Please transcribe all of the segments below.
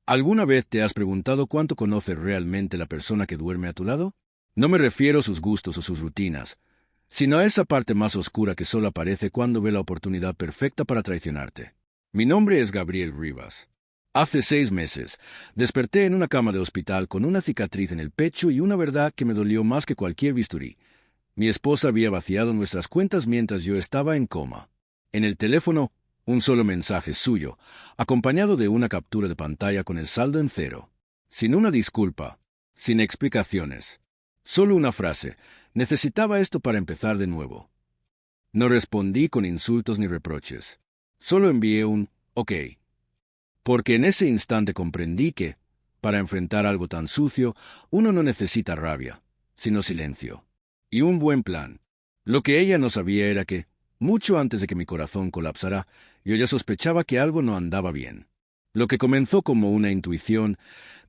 ¿Alguna vez te has preguntado cuánto conoce realmente la persona que duerme a tu lado? No me refiero a sus gustos o sus rutinas, sino a esa parte más oscura que solo aparece cuando ve la oportunidad perfecta para traicionarte. Mi nombre es Gabriel Rivas. Hace 6 meses, desperté en una cama de hospital con una cicatriz en el pecho y una verdad que me dolió más que cualquier bisturí. Mi esposa había vaciado nuestras cuentas mientras yo estaba en coma. En el teléfono, un solo mensaje suyo, acompañado de una captura de pantalla con el saldo en cero. Sin una disculpa, sin explicaciones. Solo una frase: necesitaba esto para empezar de nuevo. No respondí con insultos ni reproches. Solo envié un «ok». Porque en ese instante comprendí que, para enfrentar algo tan sucio, uno no necesita rabia, sino silencio. Y un buen plan. Lo que ella no sabía era que, mucho antes de que mi corazón colapsara, yo ya sospechaba que algo no andaba bien. Lo que comenzó como una intuición,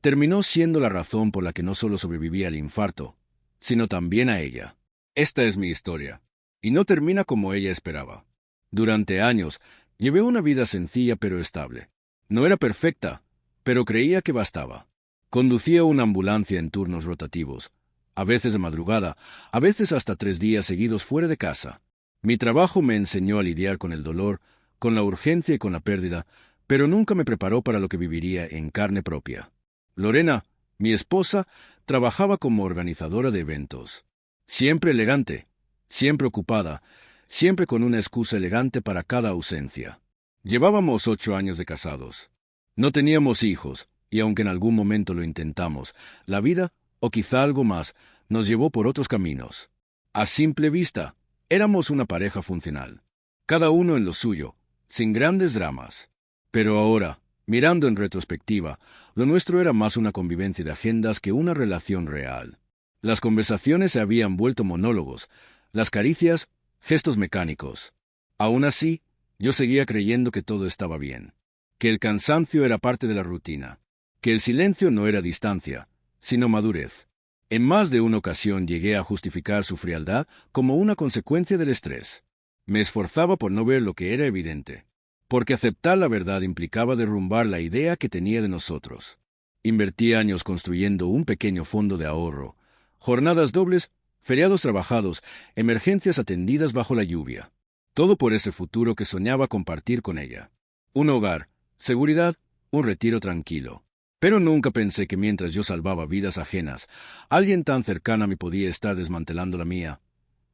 terminó siendo la razón por la que no solo sobreviví al infarto, sino también a ella. Esta es mi historia, y no termina como ella esperaba. Durante años, llevé una vida sencilla pero estable. No era perfecta, pero creía que bastaba. Conducía una ambulancia en turnos rotativos, a veces de madrugada, a veces hasta 3 días seguidos fuera de casa. Mi trabajo me enseñó a lidiar con el dolor, con la urgencia y con la pérdida, pero nunca me preparó para lo que viviría en carne propia. Lorena, mi esposa, trabajaba como organizadora de eventos. Siempre elegante, siempre ocupada, siempre con una excusa elegante para cada ausencia. Llevábamos 8 años de casados. No teníamos hijos, y aunque en algún momento lo intentamos, la vida, o quizá algo más, nos llevó por otros caminos. A simple vista, éramos una pareja funcional, cada uno en lo suyo, sin grandes dramas. Pero ahora, mirando en retrospectiva, lo nuestro era más una convivencia de agendas que una relación real. Las conversaciones se habían vuelto monólogos, las caricias, gestos mecánicos. Aún así, yo seguía creyendo que todo estaba bien, que el cansancio era parte de la rutina, que el silencio no era distancia, sino madurez. En más de una ocasión llegué a justificar su frialdad como una consecuencia del estrés. Me esforzaba por no ver lo que era evidente, porque aceptar la verdad implicaba derrumbar la idea que tenía de nosotros. Invertí años construyendo un pequeño fondo de ahorro, jornadas dobles, feriados trabajados, emergencias atendidas bajo la lluvia. Todo por ese futuro que soñaba compartir con ella. Un hogar, seguridad, un retiro tranquilo. Pero nunca pensé que mientras yo salvaba vidas ajenas, alguien tan cercana me podía estar desmantelando la mía.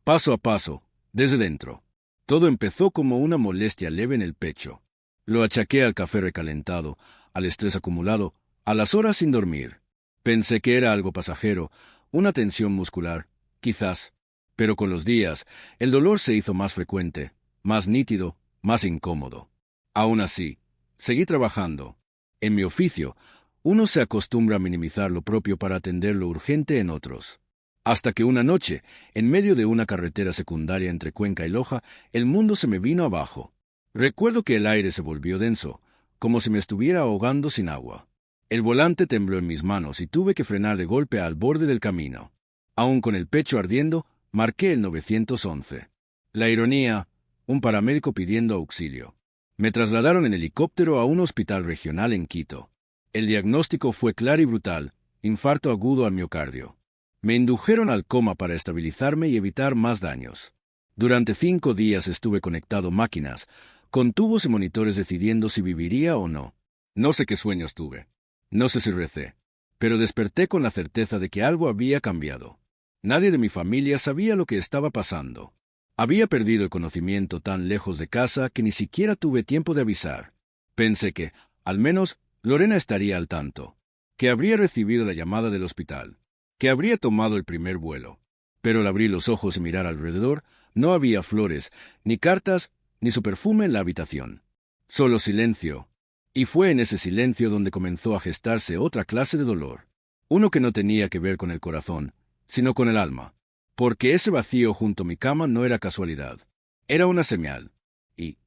Paso a paso, desde dentro. Todo empezó como una molestia leve en el pecho. Lo achaqué al café recalentado, al estrés acumulado, a las horas sin dormir. Pensé que era algo pasajero, una tensión muscular, quizás. Pero con los días, el dolor se hizo más frecuente, más nítido, más incómodo. Aún así, seguí trabajando. En mi oficio, uno se acostumbra a minimizar lo propio para atender lo urgente en otros. Hasta que una noche, en medio de una carretera secundaria entre Cuenca y Loja, el mundo se me vino abajo. Recuerdo que el aire se volvió denso, como si me estuviera ahogando sin agua. El volante tembló en mis manos y tuve que frenar de golpe al borde del camino. Aún con el pecho ardiendo, marqué el 911. La ironía, un paramédico pidiendo auxilio. Me trasladaron en helicóptero a un hospital regional en Quito. El diagnóstico fue claro y brutal: infarto agudo al miocardio. Me indujeron al coma para estabilizarme y evitar más daños. Durante 5 días estuve conectado a máquinas, con tubos y monitores decidiendo si viviría o no. No sé qué sueños tuve. No sé si recé. Pero desperté con la certeza de que algo había cambiado. Nadie de mi familia sabía lo que estaba pasando. Había perdido el conocimiento tan lejos de casa que ni siquiera tuve tiempo de avisar. Pensé que, al menos, Lorena estaría al tanto, que habría recibido la llamada del hospital, que habría tomado el primer vuelo. Pero al abrir los ojos y mirar alrededor, no había flores, ni cartas, ni su perfume en la habitación. Solo silencio. Y fue en ese silencio donde comenzó a gestarse otra clase de dolor. Uno que no tenía que ver con el corazón, sino con el alma. Porque ese vacío junto a mi cama no era casualidad. Era una señal. Y,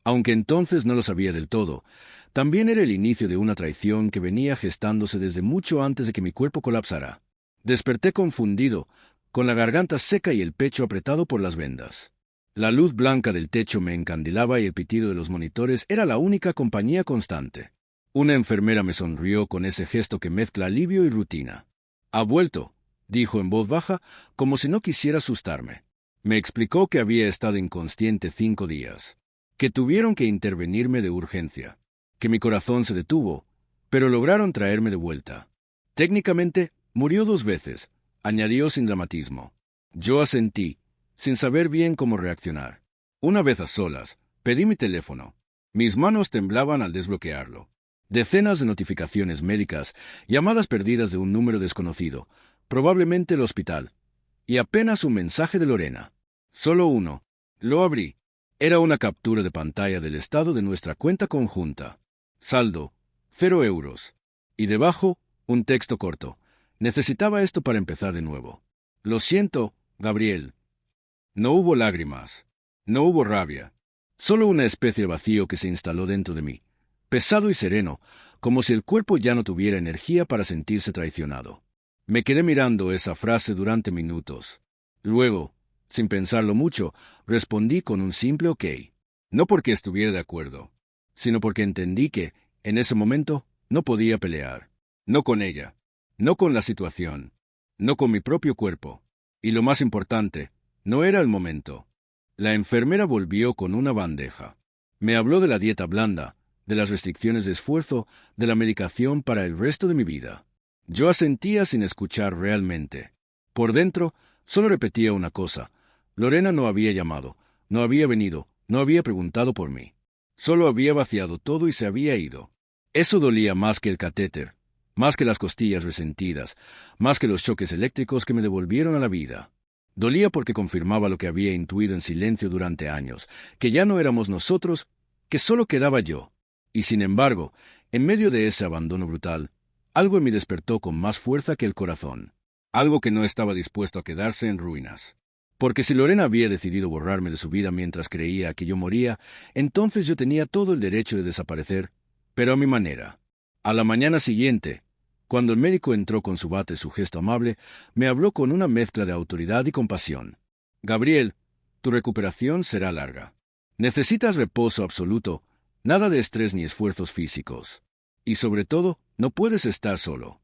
aunque entonces no lo sabía del todo, también era el inicio de una traición que venía gestándose desde mucho antes de que mi cuerpo colapsara. Desperté confundido, con la garganta seca y el pecho apretado por las vendas. La luz blanca del techo me encandilaba y el pitido de los monitores era la única compañía constante. Una enfermera me sonrió con ese gesto que mezcla alivio y rutina. «Ha vuelto», dijo en voz baja, como si no quisiera asustarme. Me explicó que había estado inconsciente 5 días, que tuvieron que intervenirme de urgencia, que mi corazón se detuvo, pero lograron traerme de vuelta. Técnicamente, murió 2 veces, añadió sin dramatismo. Yo asentí, sin saber bien cómo reaccionar. Una vez a solas, pedí mi teléfono. Mis manos temblaban al desbloquearlo. Decenas de notificaciones médicas, llamadas perdidas de un número desconocido, probablemente el hospital, y apenas un mensaje de Lorena. Solo uno. Lo abrí. Era una captura de pantalla del estado de nuestra cuenta conjunta. Saldo, 0 euros. Y debajo, un texto corto. Necesitaba esto para empezar de nuevo. Lo siento, Gabriel. No hubo lágrimas. No hubo rabia. Solo una especie de vacío que se instaló dentro de mí. Pesado y sereno, como si el cuerpo ya no tuviera energía para sentirse traicionado. Me quedé mirando esa frase durante minutos. Luego, sin pensarlo mucho, respondí con un simple ok. No porque estuviera de acuerdo, sino porque entendí que, en ese momento, no podía pelear. No con ella. No con la situación. No con mi propio cuerpo. Y lo más importante, no era el momento. La enfermera volvió con una bandeja. Me habló de la dieta blanda, de las restricciones de esfuerzo, de la medicación para el resto de mi vida. Yo asentía sin escuchar realmente. Por dentro, solo repetía una cosa. Lorena no había llamado, no había venido, no había preguntado por mí. Solo había vaciado todo y se había ido. Eso dolía más que el catéter, más que las costillas resentidas, más que los choques eléctricos que me devolvieron a la vida. Dolía porque confirmaba lo que había intuido en silencio durante años, que ya no éramos nosotros, que solo quedaba yo. Y sin embargo, en medio de ese abandono brutal, algo en mí despertó con más fuerza que el corazón. Algo que no estaba dispuesto a quedarse en ruinas. Porque si Lorena había decidido borrarme de su vida mientras creía que yo moría, entonces yo tenía todo el derecho de desaparecer, pero a mi manera. A la mañana siguiente, cuando el médico entró con su bata y su gesto amable, me habló con una mezcla de autoridad y compasión. Gabriel, tu recuperación será larga. Necesitas reposo absoluto, nada de estrés ni esfuerzos físicos. Y sobre todo, no puedes estar solo.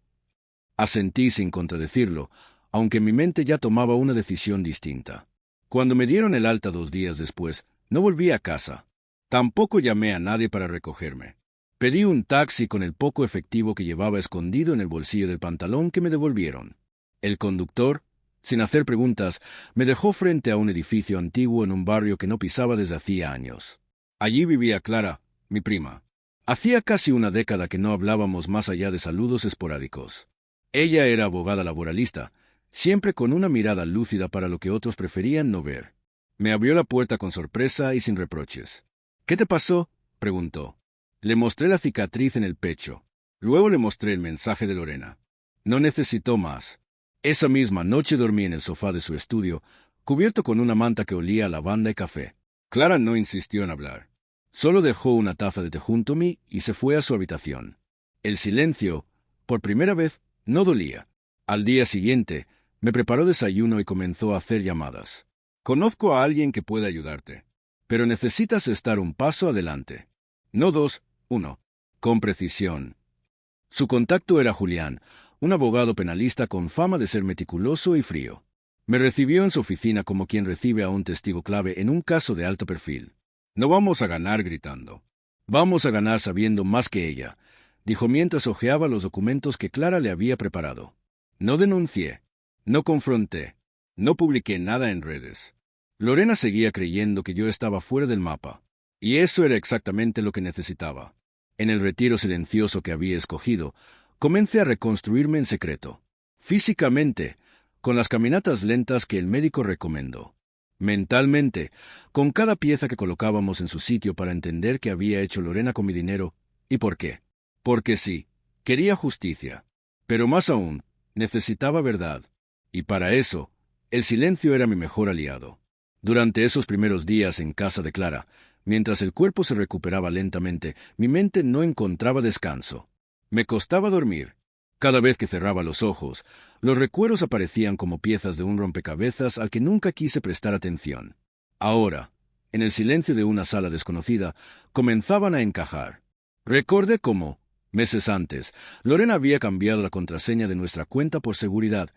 Asentí sin contradecirlo, aunque mi mente ya tomaba una decisión distinta. Cuando me dieron el alta 2 días después, no volví a casa. Tampoco llamé a nadie para recogerme. Pedí un taxi con el poco efectivo que llevaba escondido en el bolsillo del pantalón que me devolvieron. El conductor, sin hacer preguntas, me dejó frente a un edificio antiguo en un barrio que no pisaba desde hacía años. Allí vivía Clara, mi prima. Hacía casi una década que no hablábamos más allá de saludos esporádicos. Ella era abogada laboralista, siempre con una mirada lúcida para lo que otros preferían no ver. Me abrió la puerta con sorpresa y sin reproches. «¿Qué te pasó?», preguntó. Le mostré la cicatriz en el pecho. Luego le mostré el mensaje de Lorena. No necesitó más. Esa misma noche dormí en el sofá de su estudio, cubierto con una manta que olía a lavanda y café. Clara no insistió en hablar. Solo dejó una taza de té junto a mí y se fue a su habitación. El silencio, por primera vez, no dolía. Al día siguiente, me preparó desayuno y comenzó a hacer llamadas. «Conozco a alguien que puede ayudarte, pero necesitas estar un paso adelante. No 2, 1. Con precisión». Su contacto era Julián, un abogado penalista con fama de ser meticuloso y frío. Me recibió en su oficina como quien recibe a un testigo clave en un caso de alto perfil. «No vamos a ganar gritando. Vamos a ganar sabiendo más que ella», dijo mientras hojeaba los documentos que Clara le había preparado. No denuncié, no confronté, no publiqué nada en redes. Lorena seguía creyendo que yo estaba fuera del mapa, y eso era exactamente lo que necesitaba. En el retiro silencioso que había escogido, comencé a reconstruirme en secreto. Físicamente, con las caminatas lentas que el médico recomendó. Mentalmente, con cada pieza que colocábamos en su sitio para entender qué había hecho Lorena con mi dinero y por qué. Porque sí, quería justicia, pero más aún, necesitaba verdad. Y para eso, el silencio era mi mejor aliado. Durante esos primeros días en casa de Clara, mientras el cuerpo se recuperaba lentamente, mi mente no encontraba descanso. Me costaba dormir. Cada vez que cerraba los ojos, los recuerdos aparecían como piezas de un rompecabezas al que nunca quise prestar atención. Ahora, en el silencio de una sala desconocida, comenzaban a encajar. Recordé cómo, Meses antes, Lorena había cambiado la contraseña de nuestra cuenta por seguridad,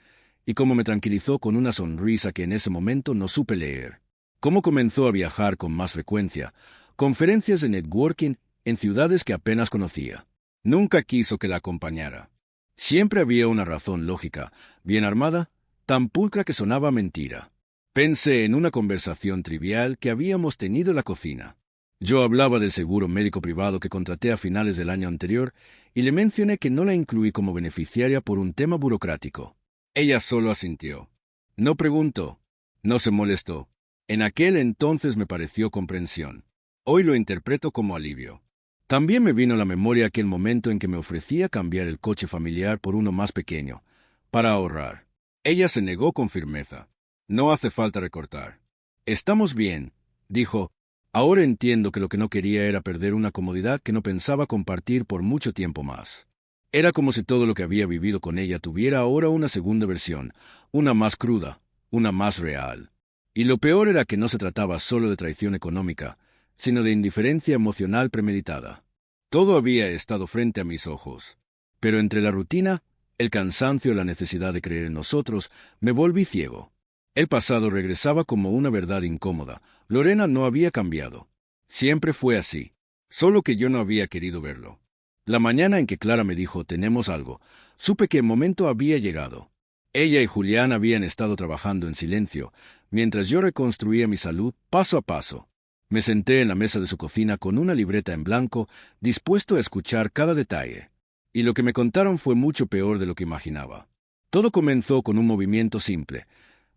y cómo me tranquilizó con una sonrisa que en ese momento no supe leer. Cómo comenzó a viajar con más frecuencia, conferencias de networking en ciudades que apenas conocía. Nunca quiso que la acompañara. Siempre había una razón lógica, bien armada, tan pulcra que sonaba mentira. Pensé en una conversación trivial que habíamos tenido en la cocina. Yo hablaba del seguro médico privado que contraté a finales del año anterior y le mencioné que no la incluí como beneficiaria por un tema burocrático. Ella solo asintió. No preguntó. No se molestó. En aquel entonces me pareció comprensión. Hoy lo interpreto como alivio. También me vino a la memoria aquel momento en que me ofrecía cambiar el coche familiar por uno más pequeño, para ahorrar. Ella se negó con firmeza. No hace falta recortar. Estamos bien, dijo. Ahora entiendo que lo que no quería era perder una comodidad que no pensaba compartir por mucho tiempo más. Era como si todo lo que había vivido con ella tuviera ahora una segunda versión, una más cruda, una más real. Y lo peor era que no se trataba solo de traición económica, sino de indiferencia emocional premeditada. Todo había estado frente a mis ojos. Pero entre la rutina, el cansancio y la necesidad de creer en nosotros, me volví ciego. El pasado regresaba como una verdad incómoda. Lorena no había cambiado. Siempre fue así. Solo que yo no había querido verlo. La mañana en que Clara me dijo «tenemos algo», supe que el momento había llegado. Ella y Julián habían estado trabajando en silencio, mientras yo reconstruía mi salud paso a paso. Me senté en la mesa de su cocina con una libreta en blanco, dispuesto a escuchar cada detalle. Y lo que me contaron fue mucho peor de lo que imaginaba. Todo comenzó con un movimiento simple.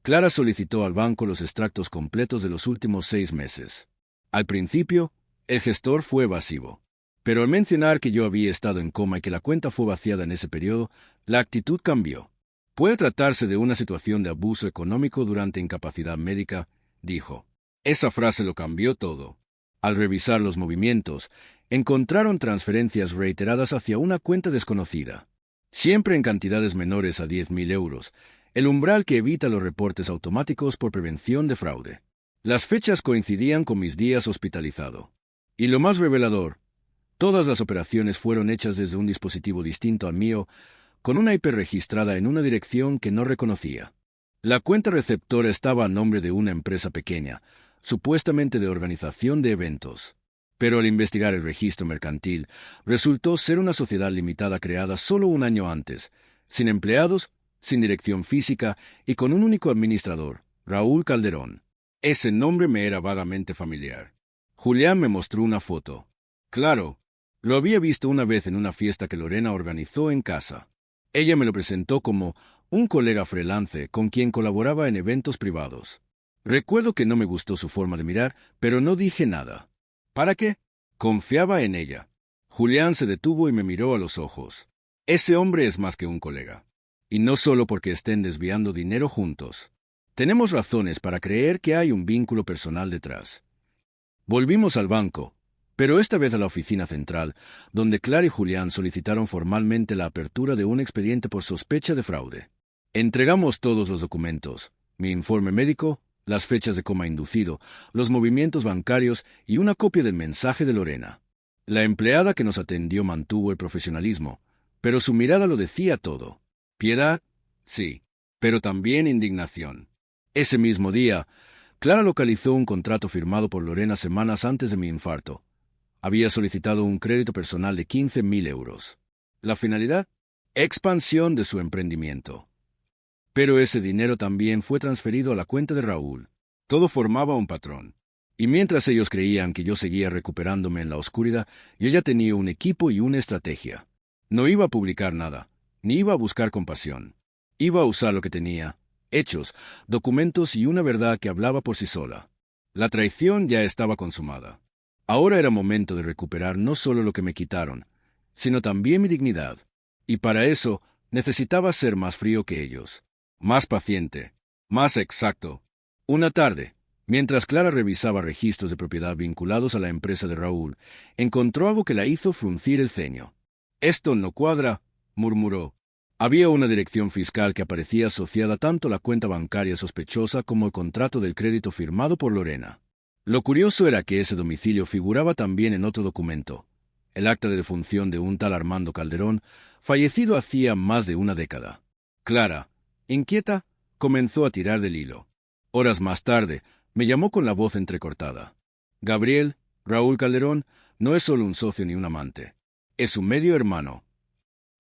Clara solicitó al banco los extractos completos de los últimos 6 meses. Al principio, el gestor fue evasivo. Pero al mencionar que yo había estado en coma y que la cuenta fue vaciada en ese periodo, la actitud cambió. Puede tratarse de una situación de abuso económico durante incapacidad médica, dijo. Esa frase lo cambió todo. Al revisar los movimientos, encontraron transferencias reiteradas hacia una cuenta desconocida. Siempre en cantidades menores a 10.000 euros, el umbral que evita los reportes automáticos por prevención de fraude. Las fechas coincidían con mis días hospitalizado. Y lo más revelador, todas las operaciones fueron hechas desde un dispositivo distinto al mío, con una IP registrada en una dirección que no reconocía. La cuenta receptora estaba a nombre de una empresa pequeña, supuestamente de organización de eventos. Pero al investigar el registro mercantil, resultó ser una sociedad limitada creada solo un año antes, sin empleados, sin dirección física y con un único administrador, Raúl Calderón. Ese nombre me era vagamente familiar. Julián me mostró una foto. Claro, lo había visto una vez en una fiesta que Lorena organizó en casa. Ella me lo presentó como un colega freelance con quien colaboraba en eventos privados. Recuerdo que no me gustó su forma de mirar, pero no dije nada. ¿Para qué? Confiaba en ella. Julián se detuvo y me miró a los ojos. Ese hombre es más que un colega. Y no solo porque estén desviando dinero juntos. Tenemos razones para creer que hay un vínculo personal detrás. Volvimos al banco, pero esta vez a la oficina central, donde Clara y Julián solicitaron formalmente la apertura de un expediente por sospecha de fraude. Entregamos todos los documentos, mi informe médico, las fechas de coma inducido, los movimientos bancarios y una copia del mensaje de Lorena. La empleada que nos atendió mantuvo el profesionalismo, pero su mirada lo decía todo. Piedad, sí, pero también indignación. Ese mismo día, Clara localizó un contrato firmado por Lorena semanas antes de mi infarto. Había solicitado un crédito personal de 15.000 euros. La finalidad, expansión de su emprendimiento. Pero ese dinero también fue transferido a la cuenta de Raúl. Todo formaba un patrón. Y mientras ellos creían que yo seguía recuperándome en la oscuridad, yo ya tenía un equipo y una estrategia. No iba a publicar nada, ni iba a buscar compasión. Iba a usar lo que tenía, hechos, documentos y una verdad que hablaba por sí sola. La traición ya estaba consumada. Ahora era momento de recuperar no solo lo que me quitaron, sino también mi dignidad. Y para eso necesitaba ser más frío que ellos, más paciente, más exacto. Una tarde, mientras Clara revisaba registros de propiedad vinculados a la empresa de Raúl, encontró algo que la hizo fruncir el ceño. «Esto no cuadra», murmuró. Había una dirección fiscal que aparecía asociada tanto a la cuenta bancaria sospechosa como el contrato del crédito firmado por Lorena. Lo curioso era que ese domicilio figuraba también en otro documento, el acta de defunción de un tal Armando Calderón, fallecido hacía más de una década. Clara, inquieta, comenzó a tirar del hilo. Horas más tarde, me llamó con la voz entrecortada. Gabriel, Raúl Calderón, no es solo un socio ni un amante. Es un medio hermano.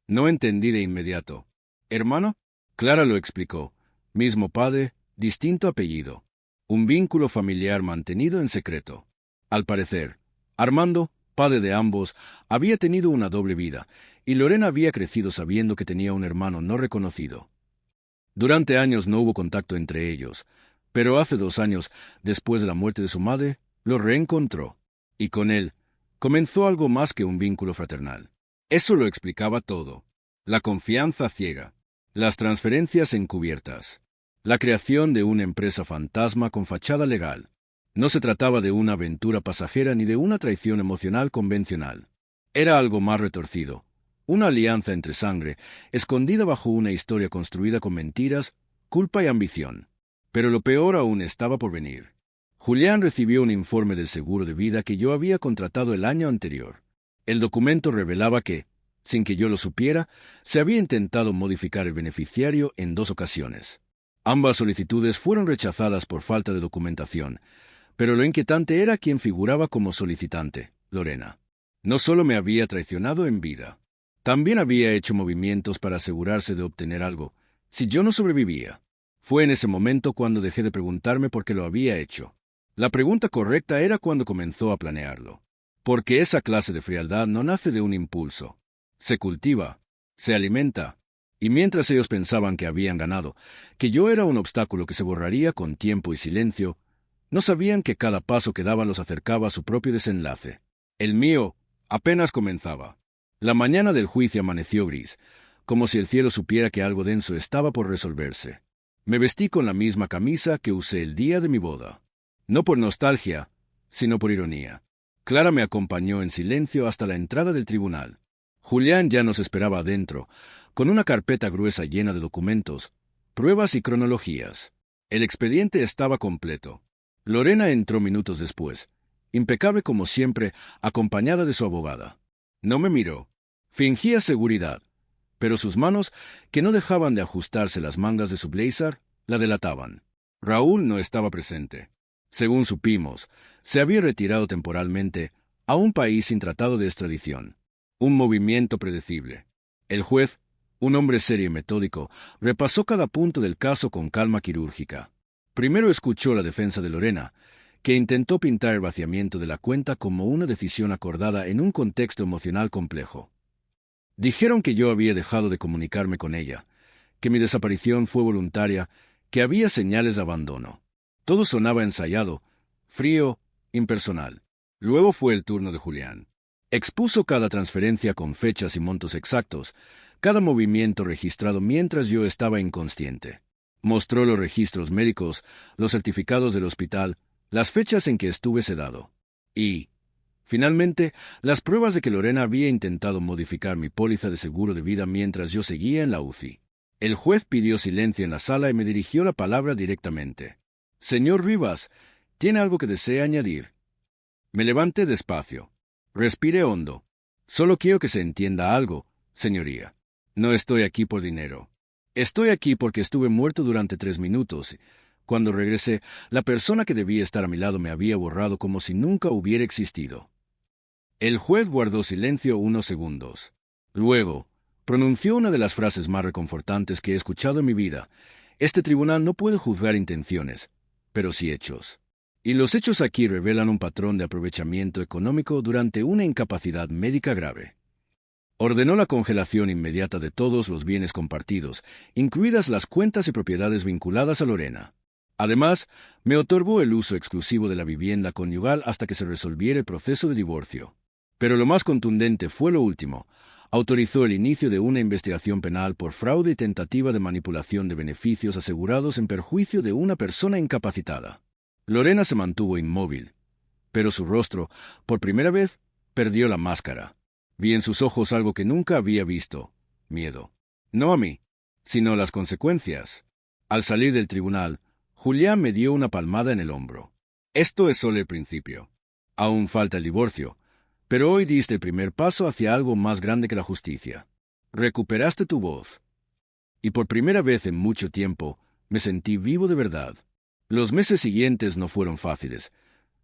No entendí de inmediato. ¿Hermano? Clara lo explicó. Mismo padre, distinto apellido. Un vínculo familiar mantenido en secreto. Al parecer, Armando, padre de ambos, había tenido una doble vida, y Lorena había crecido sabiendo que tenía un hermano no reconocido. Durante años no hubo contacto entre ellos, pero hace 2 años, después de la muerte de su madre, lo reencontró, y con él comenzó algo más que un vínculo fraternal. Eso lo explicaba todo. La confianza ciega, las transferencias encubiertas, la creación de una empresa fantasma con fachada legal. No se trataba de una aventura pasajera ni de una traición emocional convencional. Era algo más retorcido, una alianza entre sangre, escondida bajo una historia construida con mentiras, culpa y ambición. Pero lo peor aún estaba por venir. Julián recibió un informe del seguro de vida que yo había contratado el año anterior. El documento revelaba que, sin que yo lo supiera, se había intentado modificar el beneficiario en 2 ocasiones. Ambas solicitudes fueron rechazadas por falta de documentación, pero lo inquietante era quien figuraba como solicitante, Lorena. No solo me había traicionado en vida, también había hecho movimientos para asegurarse de obtener algo, si yo no sobrevivía. Fue en ese momento cuando dejé de preguntarme por qué lo había hecho. La pregunta correcta era cuando comenzó a planearlo. Porque esa clase de frialdad no nace de un impulso. Se cultiva, se alimenta, y mientras ellos pensaban que habían ganado, que yo era un obstáculo que se borraría con tiempo y silencio, no sabían que cada paso que daban los acercaba a su propio desenlace. El mío apenas comenzaba. La mañana del juicio amaneció gris, como si el cielo supiera que algo denso estaba por resolverse. Me vestí con la misma camisa que usé el día de mi boda. No por nostalgia, sino por ironía. Clara me acompañó en silencio hasta la entrada del tribunal. Julián ya nos esperaba adentro, con una carpeta gruesa llena de documentos, pruebas y cronologías. El expediente estaba completo. Lorena entró minutos después, impecable como siempre, acompañada de su abogada. No me miró. Fingía seguridad, pero sus manos, que no dejaban de ajustarse las mangas de su blazer, la delataban. Raúl no estaba presente. Según supimos, se había retirado temporalmente a un país sin tratado de extradición. Un movimiento predecible. El juez, un hombre serio y metódico, repasó cada punto del caso con calma quirúrgica. Primero escuchó la defensa de Lorena, que intentó pintar el vaciamiento de la cuenta como una decisión acordada en un contexto emocional complejo. Dijeron que yo había dejado de comunicarme con ella, que mi desaparición fue voluntaria, que había señales de abandono. Todo sonaba ensayado, frío, impersonal. Luego fue el turno de Julián. Expuso cada transferencia con fechas y montos exactos, cada movimiento registrado mientras yo estaba inconsciente. Mostró los registros médicos, los certificados del hospital, las fechas en que estuve sedado. Y, finalmente, las pruebas de que Lorena había intentado modificar mi póliza de seguro de vida mientras yo seguía en la UCI. El juez pidió silencio en la sala y me dirigió la palabra directamente. «Señor Rivas, ¿tiene algo que desee añadir?» Me levanté despacio. Respiré hondo. «Solo quiero que se entienda algo, señoría. No estoy aquí por dinero. Estoy aquí porque estuve muerto durante 3 minutos. Cuando regresé, la persona que debía estar a mi lado me había borrado como si nunca hubiera existido». El juez guardó silencio unos segundos. Luego, pronunció una de las frases más reconfortantes que he escuchado en mi vida. «Este tribunal no puede juzgar intenciones, pero sí hechos. Y los hechos aquí revelan un patrón de aprovechamiento económico durante una incapacidad médica grave». Ordenó la congelación inmediata de todos los bienes compartidos, incluidas las cuentas y propiedades vinculadas a Lorena. Además, me otorgó el uso exclusivo de la vivienda conyugal hasta que se resolviera el proceso de divorcio. Pero lo más contundente fue lo último. Autorizó el inicio de una investigación penal por fraude y tentativa de manipulación de beneficios asegurados en perjuicio de una persona incapacitada. Lorena se mantuvo inmóvil, pero su rostro, por primera vez, perdió la máscara. Vi en sus ojos algo que nunca había visto: miedo. No a mí, sino las consecuencias. Al salir del tribunal, Julián me dio una palmada en el hombro. «Esto es solo el principio. Aún falta el divorcio, Pero hoy diste el primer paso hacia algo más grande que la justicia. Recuperaste tu voz. Y por primera vez en mucho tiempo, me sentí vivo de verdad. Los meses siguientes no fueron fáciles,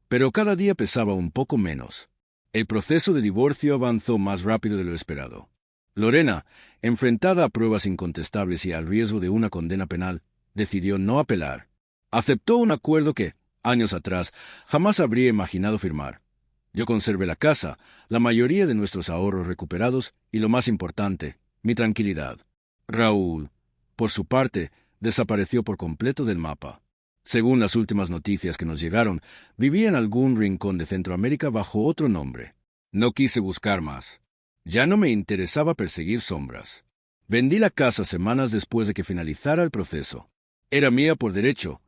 pero cada día pesaba un poco menos. El proceso de divorcio avanzó más rápido de lo esperado. Lorena, enfrentada a pruebas incontestables y al riesgo de una condena penal, decidió no apelar. Aceptó un acuerdo que, años atrás, jamás habría imaginado firmar. Yo conservé la casa, la mayoría de nuestros ahorros recuperados y, lo más importante, mi tranquilidad. Raúl, por su parte, desapareció por completo del mapa. Según las últimas noticias que nos llegaron, vivía en algún rincón de Centroamérica bajo otro nombre. No quise buscar más. Ya no me interesaba perseguir sombras. Vendí la casa semanas después de que finalizara el proceso. Era mía por derecho,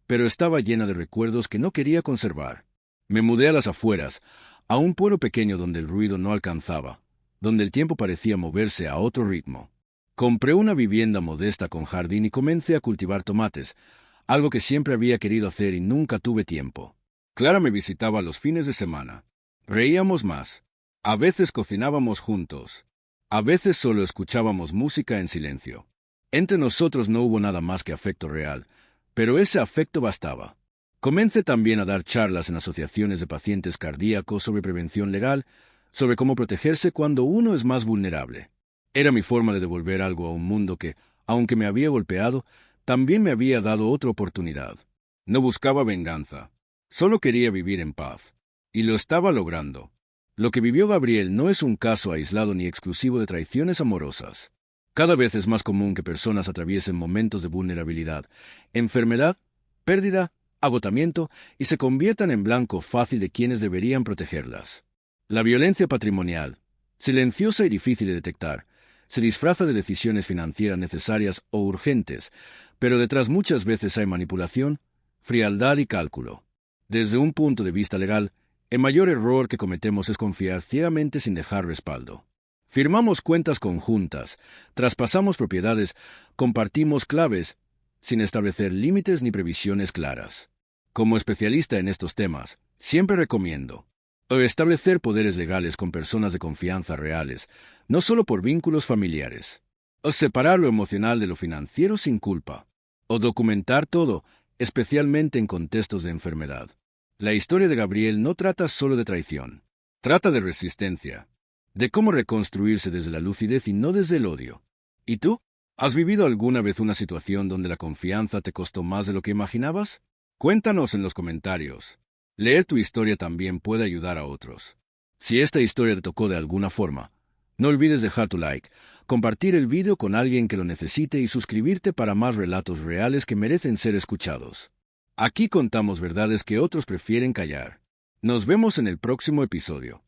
pero estaba llena de recuerdos que no quería conservar. Me mudé a las afueras, a un pueblo pequeño donde el ruido no alcanzaba, donde el tiempo parecía moverse a otro ritmo. Compré una vivienda modesta con jardín y comencé a cultivar tomates, algo que siempre había querido hacer y nunca tuve tiempo. Clara me visitaba los fines de semana. Reíamos más. A veces cocinábamos juntos. A veces solo escuchábamos música en silencio. Entre nosotros no hubo nada más que afecto real, pero ese afecto bastaba. Comencé también a dar charlas en asociaciones de pacientes cardíacos sobre prevención legal, sobre cómo protegerse cuando uno es más vulnerable. Era mi forma de devolver algo a un mundo que, aunque me había golpeado, también me había dado otra oportunidad. No buscaba venganza. Solo quería vivir en paz. Y lo estaba logrando. Lo que vivió Gabriel no es un caso aislado ni exclusivo de traiciones amorosas. Cada vez es más común que personas atraviesen momentos de vulnerabilidad, enfermedad, pérdida, agotamiento y se conviertan en blanco fácil de quienes deberían protegerlas. La violencia patrimonial, silenciosa y difícil de detectar, se disfraza de decisiones financieras necesarias o urgentes, pero detrás muchas veces hay manipulación, frialdad y cálculo. Desde un punto de vista legal, el mayor error que cometemos es confiar ciegamente sin dejar respaldo. Firmamos cuentas conjuntas, traspasamos propiedades, compartimos claves, sin establecer límites ni previsiones claras. Como especialista en estos temas, siempre recomiendo o establecer poderes legales con personas de confianza reales, no solo por vínculos familiares, o separar lo emocional de lo financiero sin culpa, o documentar todo, especialmente en contextos de enfermedad. La historia de Gabriel no trata solo de traición, trata de resistencia, de cómo reconstruirse desde la lucidez y no desde el odio. ¿Y tú? ¿Has vivido alguna vez una situación donde la confianza te costó más de lo que imaginabas? Cuéntanos en los comentarios. Leer tu historia también puede ayudar a otros. Si esta historia te tocó de alguna forma, no olvides dejar tu like, compartir el video con alguien que lo necesite y suscribirte para más relatos reales que merecen ser escuchados. Aquí contamos verdades que otros prefieren callar. Nos vemos en el próximo episodio.